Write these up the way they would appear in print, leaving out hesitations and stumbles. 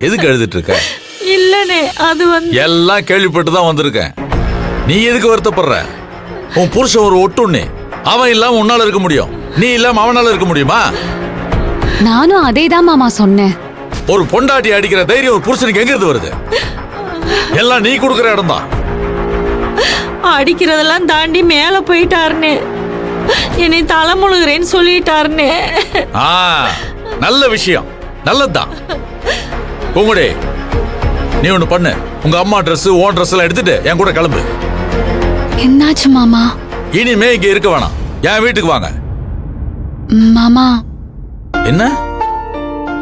எதுக்கு எழுதிட்டு இருக்க? இல்லனே, அது எல்லாம் கேள்விப்பட்டு தான் வந்திருக்கேன். நீ எதுக்கு வருத்தப்படுற? உன் புருஷன் ஒரு ஒட்டுண்ணே. அவன் இல்லாம உன்னால இருக்க முடியும், நீ இல்லாம அவனால இருக்க முடியுமா? நானும் அதேதான் மாமா சொன்னேன். ஒரு பொண்டாட்டி அடிக்கிற தைரியம் ஒரு புருஷனுக்கு எங்க இருந்து வருது? எல்லாம் நீ கொடுக்கிற இடம் தான். அடிக்கிறதெல்லாம் தாண்டி மேல போயிட்டாருனே. என்னை தலைமுழுகிறேன்னு சொல்லிட்டாருனே. நல்ல விஷயம், நல்லதுதான். பூங்குடி, நீ ஒண்ணு பண்ணு. உங்க அம்மா ட்ரெஸ், ஓன் ட்ரெஸ் எல்லாம் எடுத்துட்டு என் கூட கிளம்பு. என்னாச்சு மாமா? இனிமே இங்க இருக்க வேணாம், என் வீட்டுக்கு வாங்க. மாமா. என்ன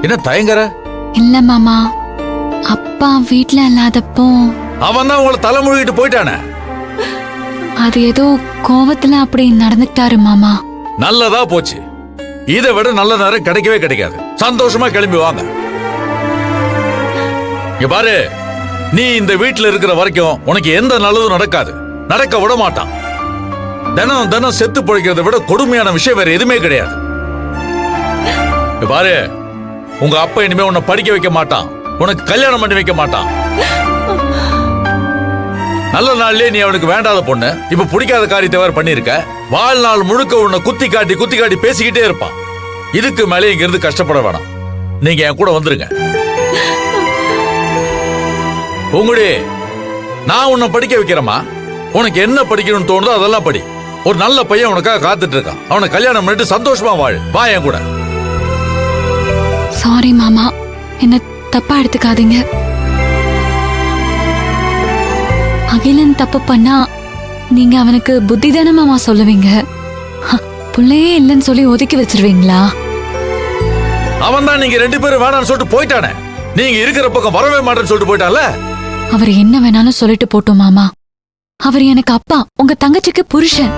என்ன தயங்கற? இல்ல மாமா, அப்பா வீட்ல இல்லாதப்போ அவன் தான் உங்களை தலைமுழுகிட்டு போயிட்டானே. அது ஏதோ கோவத்துல அப்படி நடந்துட்டாரு மாமா. நல்லதா போச்சு. இதை விட நல்ல நேரம் கிடைக்கவே கிடைக்காது. சந்தோஷமா கிளம்பி வாங்க. இங்க பாரு, நீ இந்த வீட்டுல இருக்கிற வரைக்கும் உனக்கு எந்த நல்லதும் நடக்காது, நடக்க விட மாட்டான். தினம் தினம் செத்து பொழைக்கிறத விட கொடுமையான விஷயம் வேற எதுவுமே கிடையாது. இங்க பாரு, உங்க அப்பா இனிமே உன்னை படிக்க வைக்க மாட்டான், உனக்கு கல்யாணம் பண்ணி வைக்க மாட்டான். நல்ல நாள்லயே நீ அவனுக்கு வேண்டாத பொண்ணு, இப்ப பிடிக்காத காரியத்தை வேற பண்ணிருக்க. வாழ்நாள் முழுக்க உன்னை குத்தி காட்டி பேசிக்கிட்டே இருப்பான். இதுக்கு மேலே இங்க இருந்து கஷ்டப்பட வேணாம். நீங்க என் கூட வந்துருங்க. உங்களுடைய நான் உன்னை படிக்க வைக்கிறேமா. உனக்கு என்ன படிக்கணும்னு தோணுதோ அதெல்லாம் படி. ஒரு நல்ல பையன் உனக்காக காத்துட்டு இருக்கான். அவனை கல்யாணம் பண்ணிட்டு சந்தோஷமா வாழு. வா என் கூட. சாரி மாமா, என்ன தப்பா எடுத்துக்காதீங்க. அகிலன் தப்பு பண்ணா நீங்க அவனுக்கு புத்தி தானே மாமா சொல்லுவீங்க. புள்ளையே இல்லைன்னு சொல்லி ஒதுக்கி வச்சிருவீங்களா? அவன் தான் நீங்க ரெண்டு பேரும் வேணான்னு சொல்லிட்டு போயிட்டானே. நீங்க இருக்கிற பக்கம் வரவே மாட்டேன்னு சொல்லிட்டு போயிட்டான்ல. அவர் என்ன வேணாலும் சொல்லிட்டு போட்டோம் மாமா. அவர் எனக்கு அப்பா, உங்க தங்கச்சிக்கு புருஷன்.